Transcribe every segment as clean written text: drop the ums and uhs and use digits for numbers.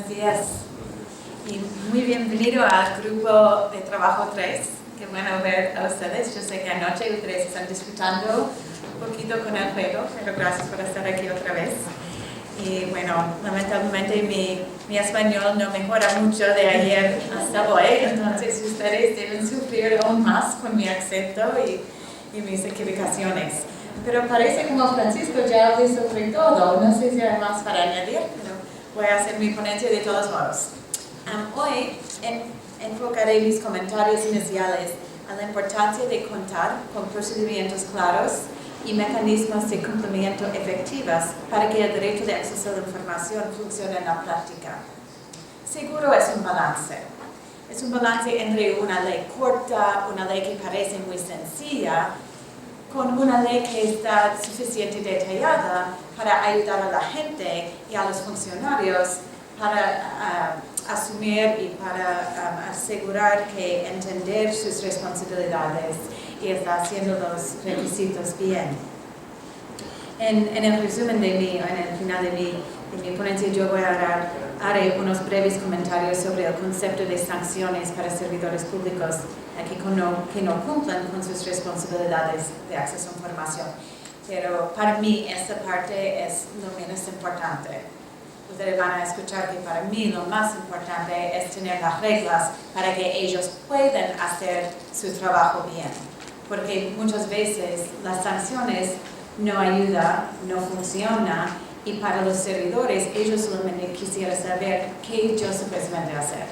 días y muy bienvenido al grupo de trabajo 3. Qué bueno ver a ustedes. Yo sé que anoche ustedes están disfrutando un poquito con el juego, pero gracias por estar aquí otra vez. Y bueno, lamentablemente mi español no mejora mucho de ayer hasta hoy, entonces ustedes deben sufrir aún más con mi acento y mis equivocaciones. Pero parece como Francisco ya habló sobre todo, no sé si hay más para añadir, pero voy a hacer mi ponencia de todos modos. Hoy enfocaré mis comentarios iniciales a la importancia de contar con procedimientos claros y mecanismos de cumplimiento efectivos para que el derecho de acceso a la información funcione en la práctica. Seguro es un balance. Es un balance entre una ley corta, una ley que parece muy sencilla, con una ley que está suficientemente detallada para ayudar a la gente y a los funcionarios para asumir y para asegurar que entender sus responsabilidades y está haciendo los requisitos bien. En el resumen en el final de mi ponencia, yo haré unos breves comentarios sobre el concepto de sanciones para servidores públicos que no cumplan con sus responsabilidades de acceso a información. Pero para mí esta parte es lo menos importante. Ustedes van a escuchar que para mí lo más importante es tener las reglas para que ellos puedan hacer su trabajo bien. Porque muchas veces las sanciones no ayudan, no funcionan, y para los servidores ellos solamente quisieran saber qué ellos supuestamente hacer.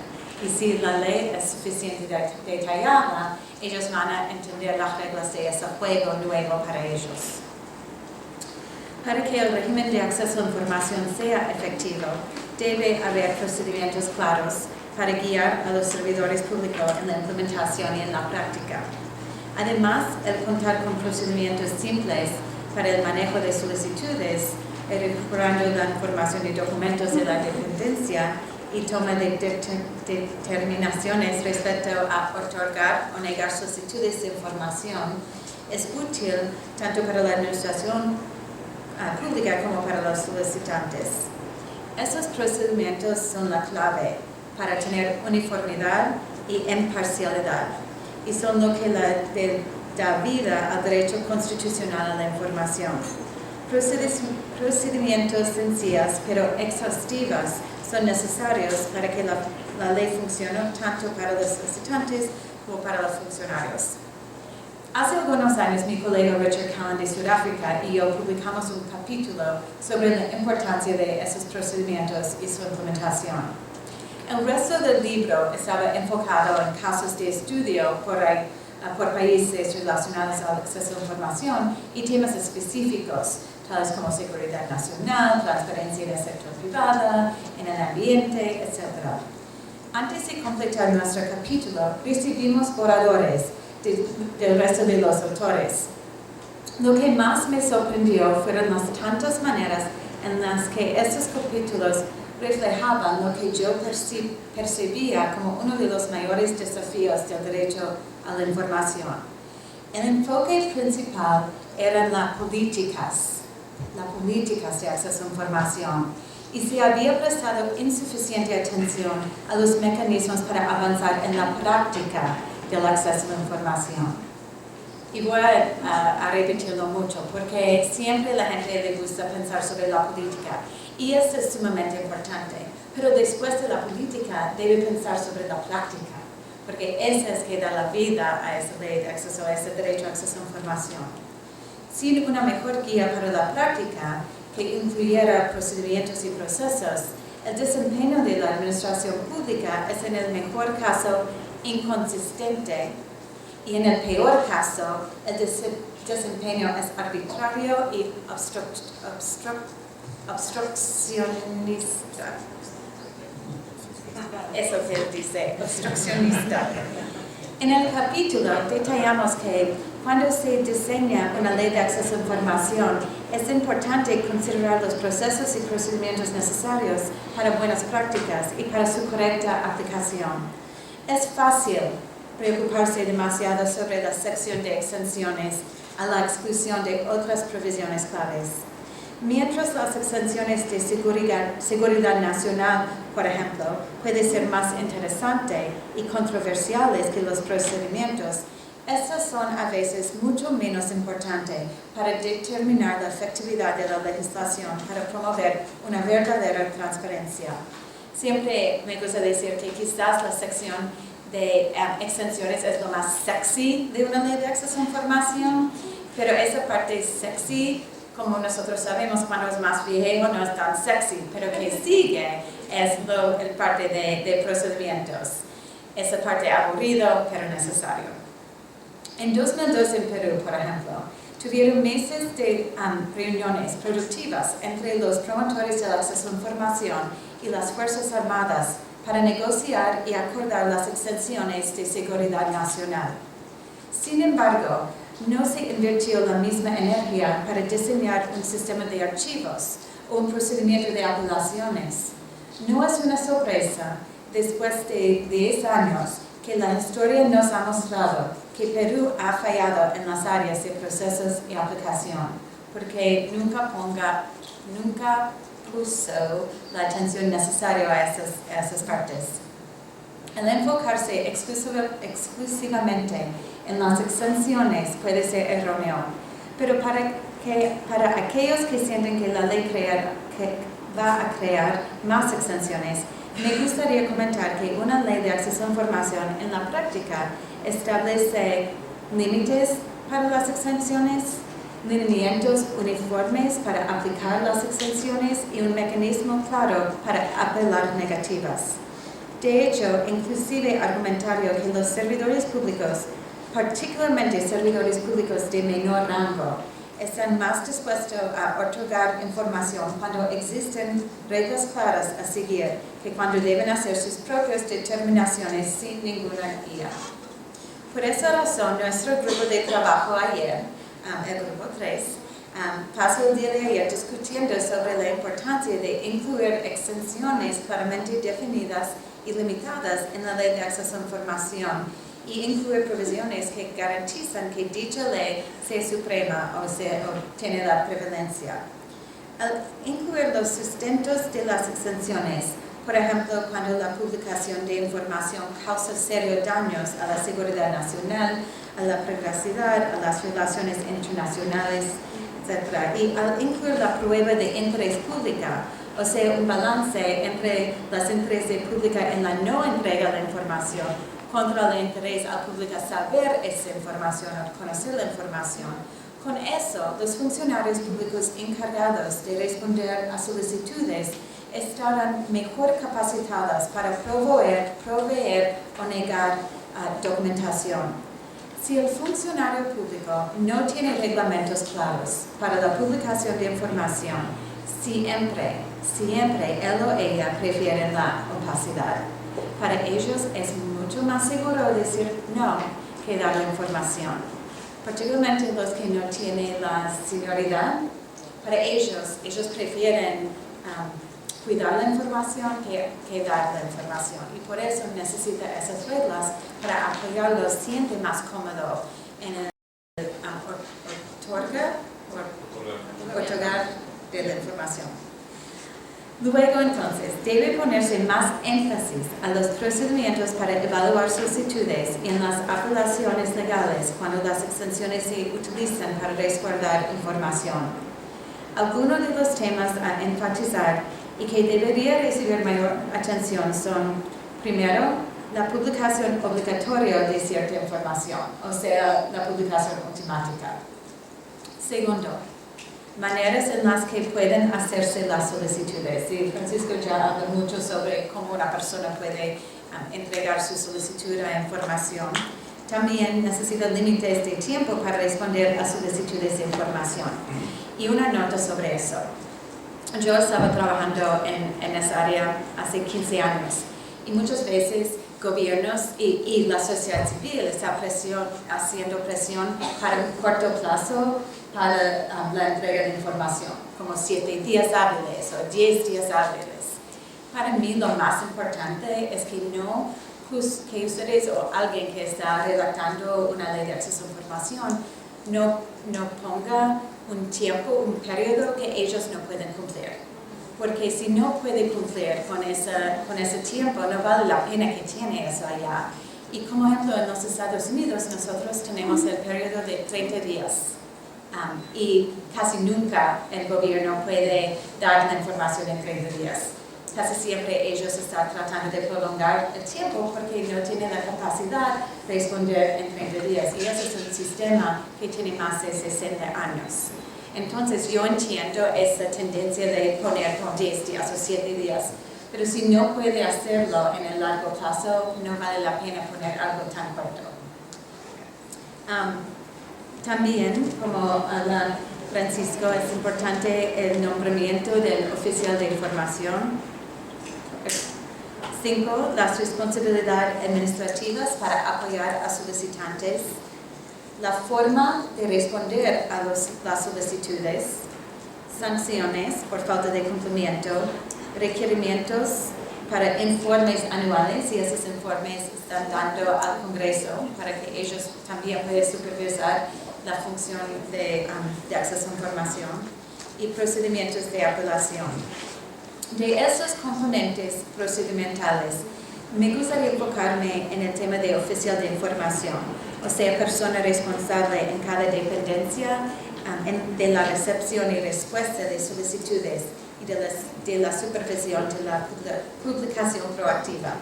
Y si la ley es suficientemente detallada, ellos van a entender las reglas de ese juego nuevo para ellos. Para que el régimen de acceso a la información sea efectivo, debe haber procedimientos claros para guiar a los servidores públicos en la implementación y en la práctica. Además, el contar con procedimientos simples para el manejo de solicitudes, recuperando la información y documentos de la dependencia y toma de determinaciones respecto a otorgar o negar solicitudes de información, es útil tanto para la administración pública como para los solicitantes. Estos procedimientos son la clave para tener uniformidad y imparcialidad y son lo que da vida al derecho constitucional a la información. Procedimientos sencillos pero exhaustivos son necesarios para que la ley funcione tanto para los solicitantes como para los funcionarios. Hace algunos años, mi colega Richard Callan de Sudáfrica y yo publicamos un capítulo sobre la importancia de esos procedimientos y su implementación. El resto del libro estaba enfocado en casos de estudio por países relacionados al acceso a la información y temas específicos, tales como seguridad nacional, transparencia en el sector privado, en el ambiente, etc. Antes de completar nuestro capítulo, recibimos borradores del resto de los autores. Lo que más me sorprendió fueron las tantas maneras en las que estos capítulos reflejaban lo que yo percibía como uno de los mayores desafíos del derecho a la información. El enfoque principal eran las políticas de acceso a información, y se había prestado insuficiente atención a los mecanismos para avanzar en la práctica del acceso a la información. Y voy a repetirlo mucho, porque siempre la gente le gusta pensar sobre la política, y esto es sumamente importante, pero después de la política debe pensar sobre la práctica, porque esa es que da la vida a esa ley de acceso a ese derecho a acceso a información. Sin una mejor guía para la práctica, que incluyera procedimientos y procesos, el desempeño de la administración pública es en el mejor caso inconsistente y en el peor caso el desempeño es arbitrario y obstruccionista. Eso que dice, obstruccionista. En el capítulo detallamos que cuando se diseña una ley de acceso a información, es importante considerar los procesos y procedimientos necesarios para buenas prácticas y para su correcta aplicación. Es fácil preocuparse demasiado sobre la sección de exenciones a la exclusión de otras provisiones claves. Mientras las exenciones de seguridad nacional, por ejemplo, pueden ser más interesantes y controversiales que los procedimientos, estas son a veces mucho menos importantes para determinar la efectividad de la legislación para promover una verdadera transparencia. Siempre me gusta decir que quizás la sección de exenciones es lo más sexy de una ley de acceso a información, pero esa parte sexy, como nosotros sabemos, cuando es más viejo no es tan sexy, pero que sigue es el parte de procedimientos. Esa parte aburrido, pero necesario. En 2002 en Perú, por ejemplo, tuvieron meses de reuniones productivas entre los promotores del acceso a información y las Fuerzas Armadas para negociar y acordar las exenciones de seguridad nacional. Sin embargo, no se invirtió la misma energía para diseñar un sistema de archivos o un procedimiento de apelaciones. No es una sorpresa, después de 10 años, que la historia nos ha mostrado que Perú ha fallado en las áreas de procesos y aplicación, porque nunca puso la atención necesaria a esas partes. El enfocarse exclusivamente en las exenciones puede ser erróneo, pero para aquellos que sienten que la ley va a crear más exenciones, me gustaría comentar que una ley de acceso a información en la práctica establece límites para las exenciones, lineamientos uniformes para aplicar las exenciones y un mecanismo claro para apelar negativas. De hecho, inclusive argumentario que los servidores públicos, particularmente servidores públicos de menor rango, están más dispuestos a otorgar información cuando existen reglas claras a seguir que cuando deben hacer sus propias determinaciones sin ninguna guía. Por esa razón, nuestro grupo de trabajo ayer, el grupo 3, pasó el día de ayer discutiendo sobre la importancia de incluir exenciones claramente definidas y limitadas en la ley de acceso a información y incluir provisiones que garantizan que dicha ley sea suprema o tiene la prevalencia. Al incluir los sustentos de las exenciones, por ejemplo, cuando la publicación de información causa serios daños a la seguridad nacional, a la privacidad, a las relaciones internacionales, etc. Y al incluir la prueba de interés pública, o sea, un balance entre las intereses públicas en la no entrega de información contra el interés al público saber esa información o conocer la información. Con eso, los funcionarios públicos encargados de responder a solicitudes estarán mejor capacitados para proveer o negar documentación. Si el funcionario público no tiene reglamentos claros para la publicación de información, siempre él o ella prefieren la opacidad. Para ellos es mucho más seguro decir no que dar la información. Particularmente los que no tienen la senioridad, para ellos prefieren cuidar la información que dar la información. Y por eso necesita esas reglas para apoyarlos, siente más cómodo en el otorgar de la información. Luego, entonces, debe ponerse más énfasis a los procedimientos para evaluar solicitudes y en las apelaciones legales cuando las exenciones se utilizan para resguardar información. Algunos de los temas a enfatizar y que debería recibir mayor atención son, primero, la publicación obligatoria de cierta información, o sea, la publicación automática. Segundo, maneras en las que pueden hacerse las solicitudes. Y Francisco ya habló mucho sobre cómo una persona puede entregar su solicitud a información. También necesita límites de tiempo para responder a solicitudes de información. Y una nota sobre eso. Yo estaba trabajando en esa área hace 15 años y muchas veces gobiernos y la sociedad civil está haciendo presión para un corto plazo para la entrega de información, como 7 días hábiles o 10 días hábiles. Para mí lo más importante es que ustedes o alguien que está redactando una ley de acceso a información no ponga un tiempo, un periodo que ellos no pueden cumplir. Porque si no puede cumplir con ese tiempo, no vale la pena que tiene eso allá. Y como ejemplo, en los Estados Unidos, nosotros tenemos el periodo de 30 días. Y casi nunca el gobierno puede dar la información en 30 días. Casi siempre ellos están tratando de prolongar el tiempo porque no tienen la capacidad de responder en 30 días. Y ese es un sistema que tiene más de 60 años. Entonces yo entiendo esa tendencia de poner con 10 días o 7 días. Pero si no puede hacerlo en el largo plazo, no vale la pena poner algo tan corto. También, como habla Francisco, es importante el nombramiento del oficial de información. 5. Las responsabilidades administrativas para apoyar a solicitantes. La forma de responder a las solicitudes. Sanciones por falta de cumplimiento. Requerimientos para informes anuales, y esos informes están dando al Congreso para que ellos también puedan supervisar la función de acceso a información, y procedimientos de apelación. De esos componentes procedimentales, me gustaría enfocarme en el tema de oficial de información, o sea, persona responsable en cada dependencia de la recepción y respuesta de solicitudes y de la supervisión de la publicación proactiva.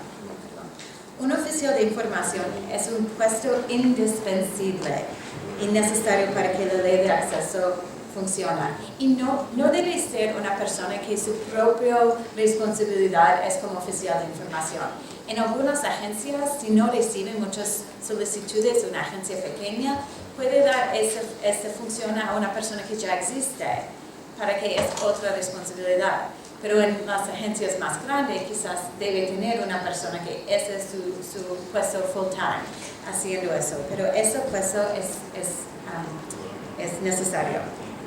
Un oficial de información es un puesto indispensable y necesario para que la ley de acceso funcione. Y no debe ser una persona que su propia responsabilidad es como oficial de información. En algunas agencias, si no reciben muchas solicitudes, una agencia pequeña puede dar esa función a una persona que ya existe, para que es otra responsabilidad. Pero en las agencias más grandes quizás debe tener una persona que ese es su puesto full time haciendo eso. Pero ese puesto es necesario.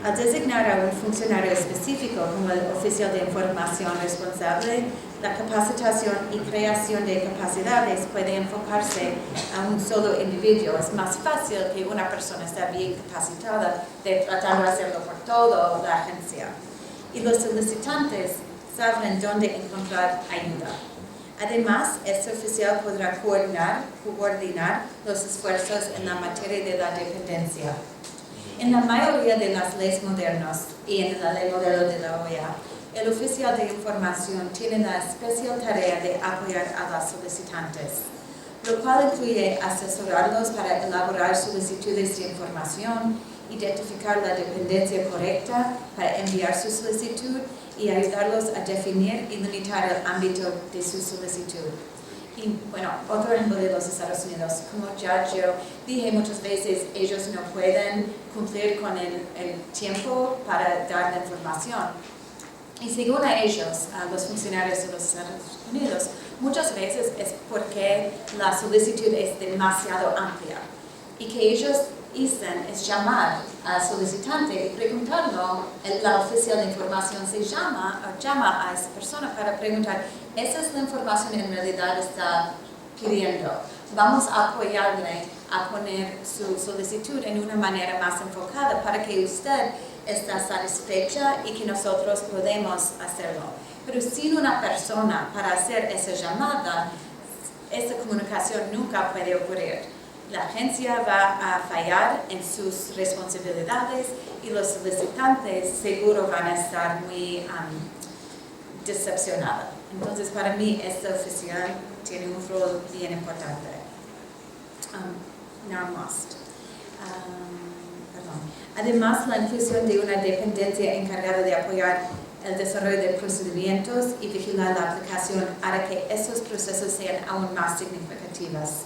Al designar a un funcionario específico como el oficial de información responsable, la capacitación y creación de capacidades puede enfocarse a un solo individuo. Es más fácil que una persona esté bien capacitada de tratar de hacerlo por toda la agencia. Y los solicitantes saben dónde encontrar ayuda. Además, este oficial podrá coordinar los esfuerzos en la materia de la dependencia. En la mayoría de las leyes modernas y en la ley modelo de la OEA, el oficial de información tiene la especial tarea de apoyar a los solicitantes, lo cual incluye asesorarlos para elaborar solicitudes de información, identificar la dependencia correcta para enviar su solicitud y ayudarlos a definir y limitar el ámbito de su solicitud. Y bueno, otro ejemplo de los Estados Unidos, como ya yo dije muchas veces, ellos no pueden cumplir con el tiempo para dar la información. Y según a ellos, a los funcionarios de los Estados Unidos, muchas veces es porque la solicitud es demasiado amplia. Y que ellos hacen es llamar al solicitante y preguntarlo, la oficial de información llama a esa persona para preguntar, ¿esa es la información que en realidad está pidiendo? Vamos a apoyarle a poner su solicitud en una manera más enfocada para que usted esté satisfecha y que nosotros podemos hacerlo. Pero sin una persona para hacer esa llamada, esa comunicación nunca puede ocurrir. La agencia va a fallar en sus responsabilidades y los solicitantes seguro van a estar muy decepcionados. Entonces, para mí, este oficial tiene un rol bien importante. Además, la inclusión de una dependencia encargada de apoyar el desarrollo de procedimientos y vigilar la aplicación hará que esos procesos sean aún más significativos.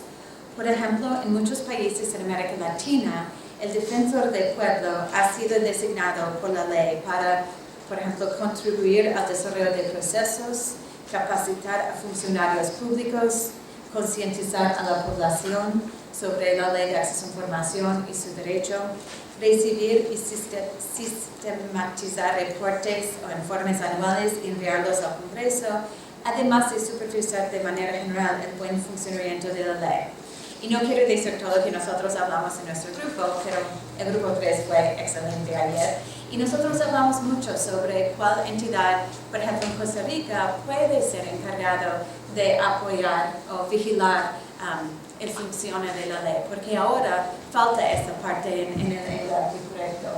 Por ejemplo, en muchos países en América Latina, el defensor del pueblo ha sido designado por la ley para, por ejemplo, contribuir al desarrollo de procesos, capacitar a funcionarios públicos, concientizar a la población sobre la ley de acceso a información y su derecho, recibir y sistematizar reportes o informes anuales y enviarlos al Congreso, además de supervisar de manera general el buen funcionamiento de la ley. Y no quiero decir todo que nosotros hablamos en nuestro grupo, pero el grupo 3 fue excelente ayer. Y nosotros hablamos mucho sobre cuál entidad, por ejemplo en Costa Rica, puede ser encargado de apoyar o vigilar el funcionamiento de la ley, porque ahora falta esta parte en el anteproyecto.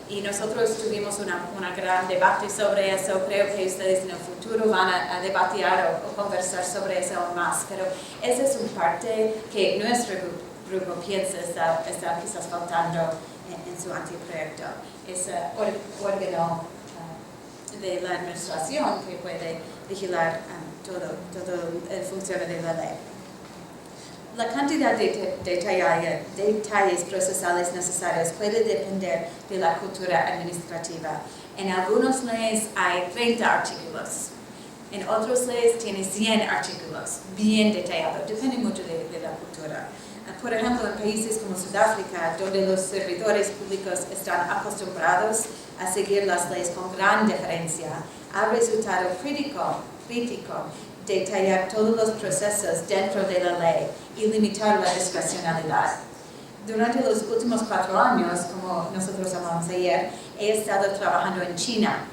Y nosotros tuvimos una gran debate sobre eso. Creo que ustedes en el futuro van a debatir o conversar sobre eso aún más. Pero esa es una parte que nuestro grupo piensa está quizás faltando en su anteproyecto. Ese órgano de la administración que puede vigilar todo el funcionamiento de la ley. La cantidad de detalles procesales necesarios puede depender de la cultura administrativa. En algunas leyes hay 30 artículos. En otras leyes tiene 100 artículos, bien detallados. Depende mucho de la cultura. Por ejemplo, en países como Sudáfrica, donde los servidores públicos están acostumbrados a seguir las leyes con gran deferencia, ha resultado crítico detallar todos los procesos dentro de la ley y limitar la discrecionalidad. Durante los últimos 4 años, como nosotros hablamos ayer, he estado trabajando en China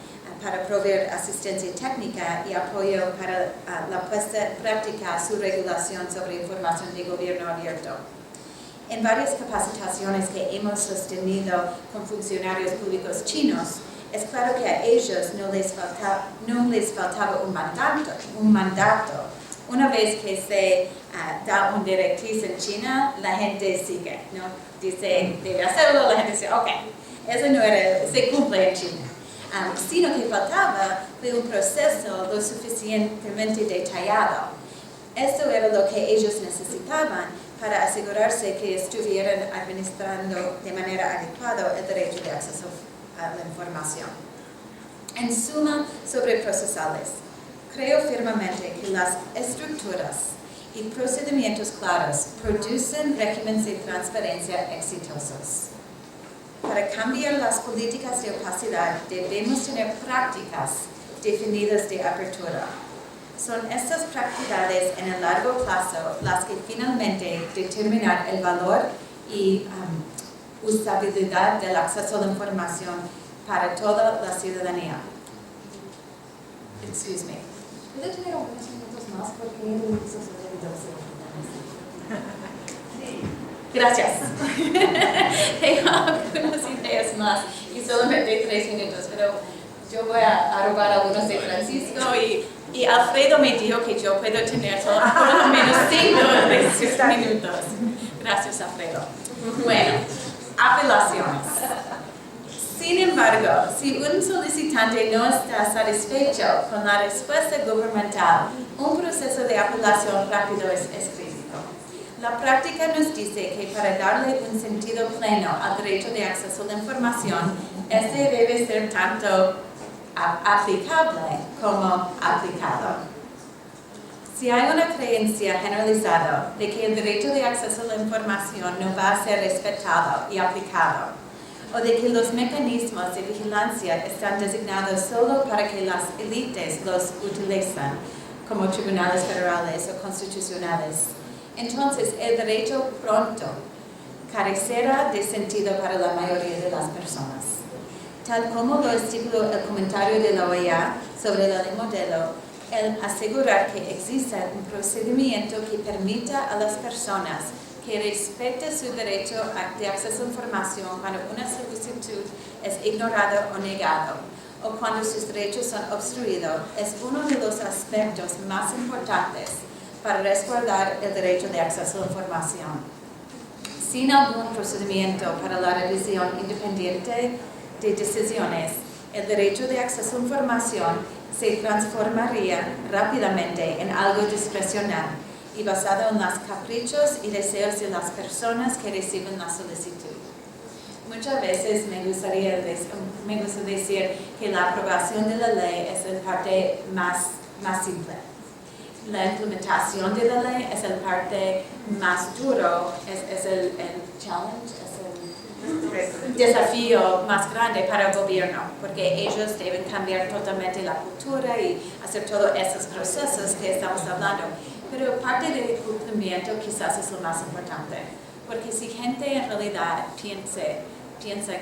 para proveer asistencia técnica y apoyo para la puesta en práctica de su regulación sobre información de gobierno abierto. En varias capacitaciones que hemos sostenido con funcionarios públicos chinos, es claro que a ellos no les faltaba un mandato. Una vez que se da una directriz en China, la gente sigue, ¿no? Dice, debe hacerlo, la gente dice, ok, eso no se cumple en China. Sino que faltaba fue un proceso lo suficientemente detallado. Esto era lo que ellos necesitaban para asegurarse que estuvieran administrando de manera adecuada el derecho de acceso a la información. En suma, sobre procesales, creo firmemente que las estructuras y procedimientos claros producen regímenes de transparencia exitosos. Para cambiar las políticas de opacidad, debemos tener prácticas definidas de apertura. Son estas prácticas en el largo plazo las que finalmente determinan el valor y usabilidad del acceso a la información para toda la ciudadanía. Excuse me. ¿Puedo tener unos minutos más? Porque Gracias. Tengo algunas ideas más y solamente 3 minutos, pero yo voy a robar algunos de Francisco y Alfredo me dijo que yo puedo tener por lo menos 5 minutos. Gracias, Alfredo. Bueno, apelaciones. Sin embargo, si un solicitante no está satisfecho con la respuesta gubernamental, un proceso de apelación rápido es crítico. La práctica nos dice que para darle un sentido pleno al derecho de acceso a la información, este debe ser tanto aplicable como aplicado. Si hay una creencia generalizada de que el derecho de acceso a la información no va a ser respetado y aplicado, o de que los mecanismos de vigilancia están designados solo para que las élites los utilicen, como tribunales federales o constitucionales, entonces el derecho pronto carecerá de sentido para la mayoría de las personas. Tal como lo estipuló el comentario de la OEA sobre la ley modelo, el asegurar que exista un procedimiento que permita a las personas que respete su derecho de acceso a información cuando una solicitud es ignorada o negada, o cuando sus derechos son obstruidos, es uno de los aspectos más importantes para resguardar el derecho de acceso a la información. Sin algún procedimiento para la revisión independiente de decisiones, el derecho de acceso a la información se transformaría rápidamente en algo discrecional y basado en los caprichos y deseos de las personas que reciben la solicitud. Muchas veces me gusta decir que la aprobación de la ley es la parte más simple. La implementación de la ley es la parte más duro, es el challenge, es el desafío más grande para el gobierno, porque ellos deben cambiar totalmente la cultura y hacer todos esos procesos que estamos hablando. Pero parte del cumplimiento quizás es lo más importante, porque si gente en realidad piensa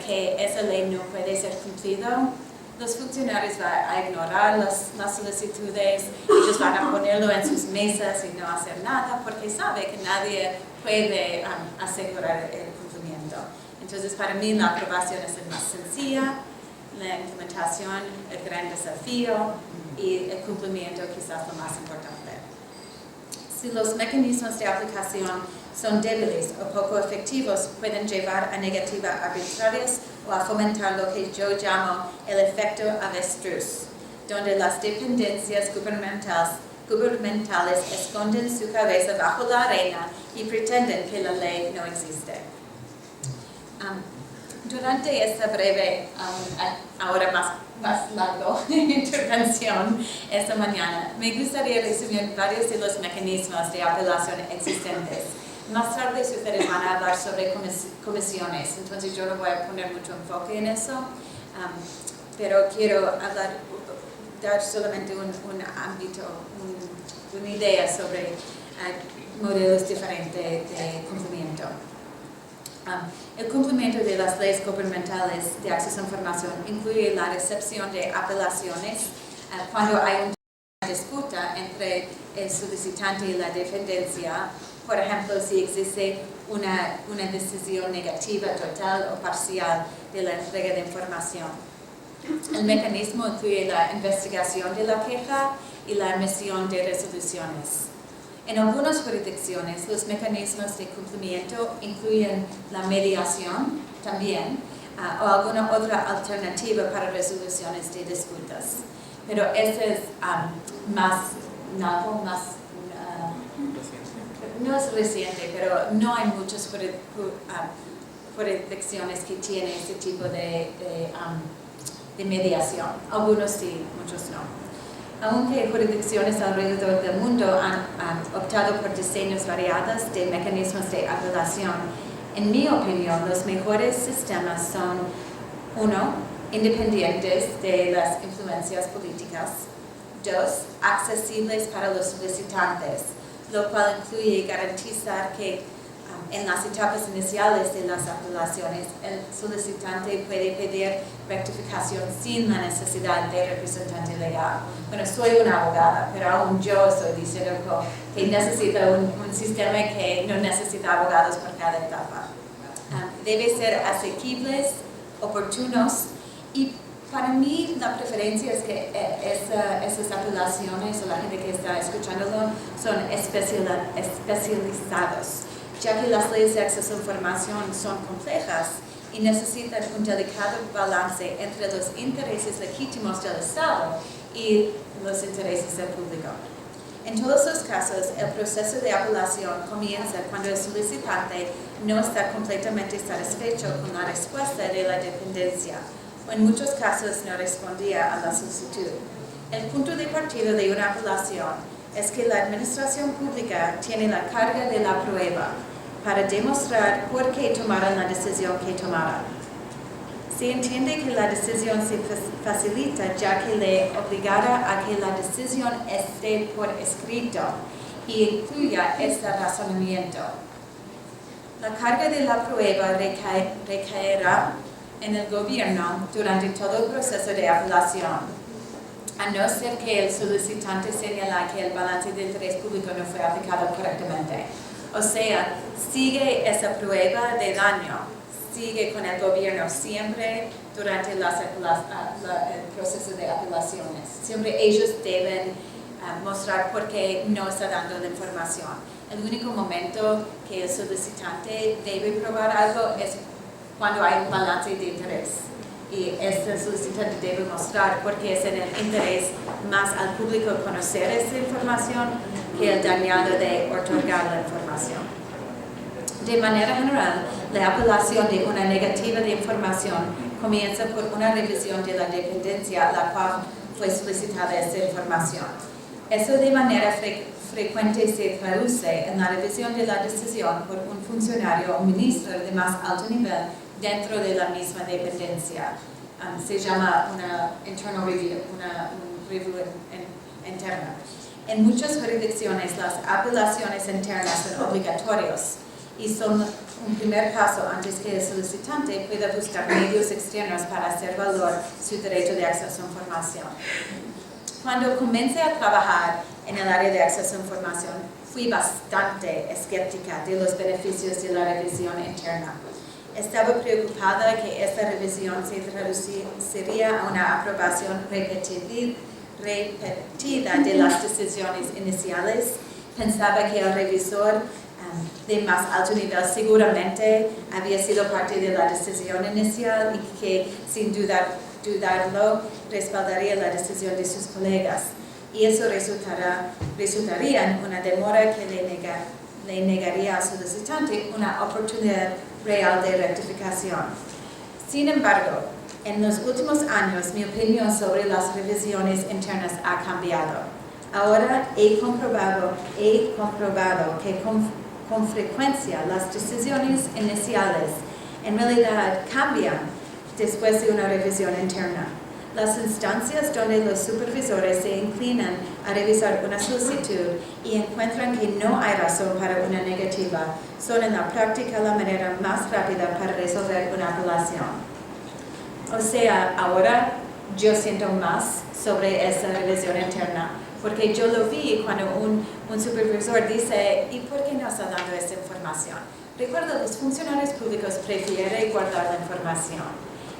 que esa ley no puede ser cumplida, los funcionarios van a ignorar las solicitudes, ellos van a ponerlo en sus mesas y no hacer nada, porque sabe que nadie puede asegurar el cumplimiento. Entonces, para mí la aprobación es la más sencilla, la implementación el gran desafío y el cumplimiento quizás lo más importante. Si los mecanismos de aplicación son débiles o poco efectivos, pueden llevar a negativas arbitrarias o a fomentar lo que yo llamo el efecto avestruz, donde las dependencias gubernamentales esconden su cabeza bajo la arena y pretenden que la ley no existe. Durante esta breve, ahora más largo intervención esta mañana, me gustaría resumir varios de los mecanismos de apelación existentes. Más tarde ustedes van a hablar sobre comisiones, entonces yo no voy a poner mucho enfoque en eso, pero quiero dar solamente un ámbito, una idea sobre modelos diferentes de cumplimiento. El cumplimiento de las leyes gubernamentales de acceso a información incluye la recepción de apelaciones cuando hay una disputa entre el solicitante y la dependencia. Por ejemplo, si existe una decisión negativa, total o parcial de la entrega de información. El mecanismo incluye la investigación de la queja y la emisión de resoluciones. En algunas jurisdicciones, los mecanismos de cumplimiento incluyen la mediación también o alguna otra alternativa para resoluciones de disputas. Pero este es no es reciente, pero no hay muchas jurisdicciones que tienen este tipo de mediación. Algunos sí, muchos no. Aunque jurisdicciones alrededor del mundo han optado por diseños variados de mecanismos de apelación, en mi opinión, los mejores sistemas son 1. Independientes de las influencias políticas. 2. Accesibles para los solicitantes, lo cual incluye garantizar que en las etapas iniciales de las apelaciones, el solicitante puede pedir rectificación sin la necesidad de representante legal. Bueno, soy una abogada, pero aún yo estoy diciendo que necesito un sistema que no necesita abogados por cada etapa. Debe ser asequibles, oportunos, y para mí la preferencia es que esas apelaciones o la gente que está escuchándolo son especializados, ya que las leyes de acceso a información son complejas y necesitan un delicado balance entre los intereses legítimos del Estado y los intereses del público. En todos los casos, el proceso de apelación comienza cuando el solicitante no está completamente satisfecho con la respuesta de la dependencia, o en muchos casos no respondía a la solicitud. El punto de partida de una apelación es que la administración pública tiene la carga de la prueba para demostrar por qué tomaron la decisión que tomaron. Se entiende que la decisión se facilita ya que le obligará a que la decisión esté por escrito y incluya este razonamiento. La carga de la prueba recaerá en el gobierno durante todo el proceso de apelación, a no ser que el solicitante señala que el balance de interés público no fue aplicado correctamente. O sea, sigue esa prueba de daño, sigue con el gobierno siempre durante el proceso de apelaciones. Siempre ellos deben mostrar por qué no está dando la información. El único momento que el solicitante debe probar algo es cuando hay un balance de interés. Y este solicitante debe mostrar por qué es en el interés más al público conocer esa información que el dañado de otorgar la información. De manera general, la apelación de una negativa de información comienza por una revisión de la dependencia a la cual fue solicitada esa información. Eso de manera frecuente se traduce en la revisión de la decisión por un funcionario o ministro de más alto nivel dentro de la misma dependencia. Se llama una internal review, una review interna. En muchas jurisdicciones, las apelaciones internas son obligatorias y son un primer paso antes que el solicitante pueda buscar medios externos para hacer valer su derecho de acceso a información. Cuando comencé a trabajar en el área de acceso a información, fui bastante escéptica de los beneficios de la revisión interna. Estaba preocupada que esta revisión se traduciría a una aprobación repetida de las decisiones iniciales. Pensaba que el revisor de más alto nivel seguramente había sido parte de la decisión inicial y que sin dudarlo respaldaría la decisión de sus colegas. Y eso resultaría en una demora que le negaría al solicitante una oportunidad real de rectificación. Sin embargo, en los últimos años mi opinión sobre las revisiones internas ha cambiado. Ahora he comprobado que con frecuencia las decisiones iniciales en realidad cambian después de una revisión interna. Las instancias donde los supervisores se inclinan a revisar una solicitud y encuentran que no hay razón para una negativa son en la práctica la manera más rápida para resolver una apelación. O sea, ahora yo siento más sobre esa revisión interna, porque yo lo vi cuando un supervisor dice, ¿y por qué no está dando esta información? Recuerda, los funcionarios públicos prefieren guardar la información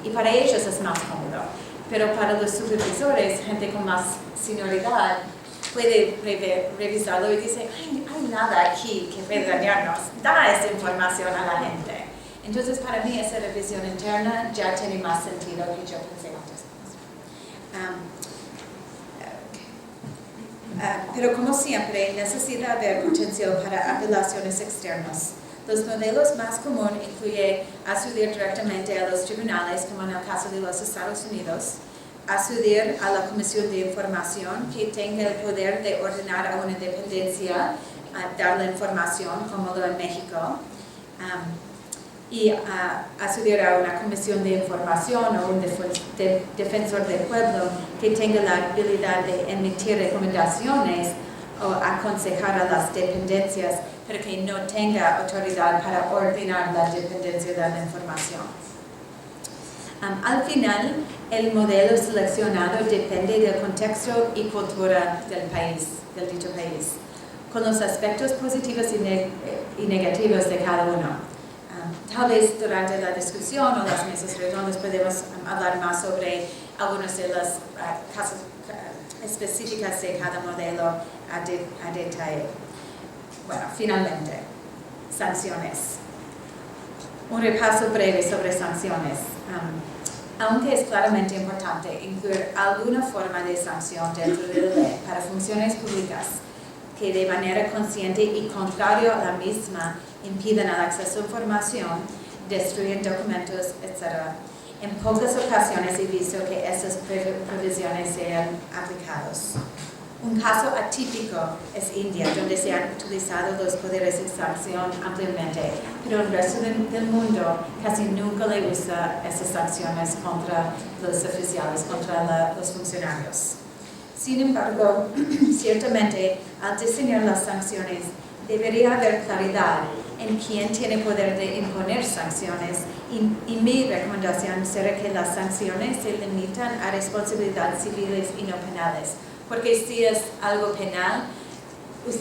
y para ellos es más cómodo. Pero para los supervisores, gente con más senioridad, puede revisarlo y dice, hay nada aquí que pueda dañarnos, da esa información a la gente. Entonces, para mí, esa revisión interna ya tiene más sentido que yo pensé antes. Pero como siempre, necesita haber potencial para apelaciones externas. Los modelos más comunes incluyen acudir directamente a los tribunales, como en el caso de los Estados Unidos, acudir a la Comisión de Información, que tenga el poder de ordenar a una dependencia dar la información, como lo en México, y acudir a una Comisión de Información o un defensor del pueblo que tenga la habilidad de emitir recomendaciones o aconsejar a las dependencias, pero que no tenga autoridad para ordenar la dependencia de la información. Al final, el modelo seleccionado depende del contexto y cultura del dicho país, con los aspectos positivos y negativos de cada uno. Tal vez durante la discusión o las mesas redondas podemos hablar más sobre algunas de las casos específicas de cada modelo a detalle. Bueno, finalmente, sanciones. Un repaso breve sobre sanciones. Aunque es claramente importante incluir alguna forma de sanción dentro de la ley para funciones públicas que de manera consciente y contrario a la misma impidan el acceso a información, destruyen documentos, etc. En pocas ocasiones he visto que estas provisiones sean aplicadas. Un caso atípico es India, donde se han utilizado los poderes de sanción ampliamente, pero el resto del mundo casi nunca le usa esas sanciones contra los oficiales, contra los funcionarios. Sin embargo, ciertamente, al diseñar las sanciones, debería haber claridad en quién tiene poder de imponer sanciones y mi recomendación será que las sanciones se limitan a responsabilidades civiles y no penales. Porque si es algo penal, los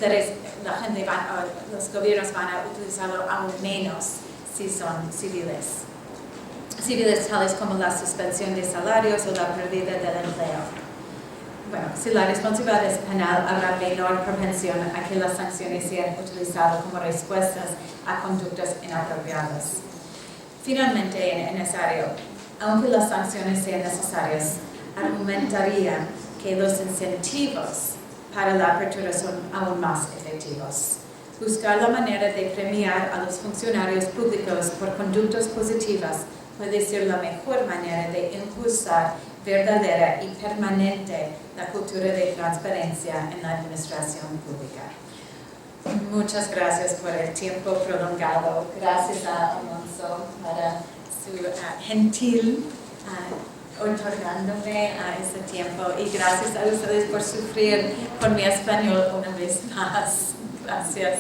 gobiernos van a utilizarlo aún menos si son civiles. Civiles tales como la suspensión de salarios o la pérdida del empleo. Bueno, si la responsabilidad es penal, habrá menor propensión a que las sanciones sean utilizadas como respuestas a conductas inapropiadas. Finalmente, en esa área, aunque las sanciones sean necesarias, argumentaría que los incentivos para la apertura son aún más efectivos. Buscar la manera de premiar a los funcionarios públicos por conductas positivas puede ser la mejor manera de impulsar verdadera y permanente la cultura de transparencia en la administración pública. Muchas gracias por el tiempo prolongado. Gracias a Alonso para su gentil otorgándome a ese tiempo y gracias a ustedes por sufrir con mi español una vez más. Gracias.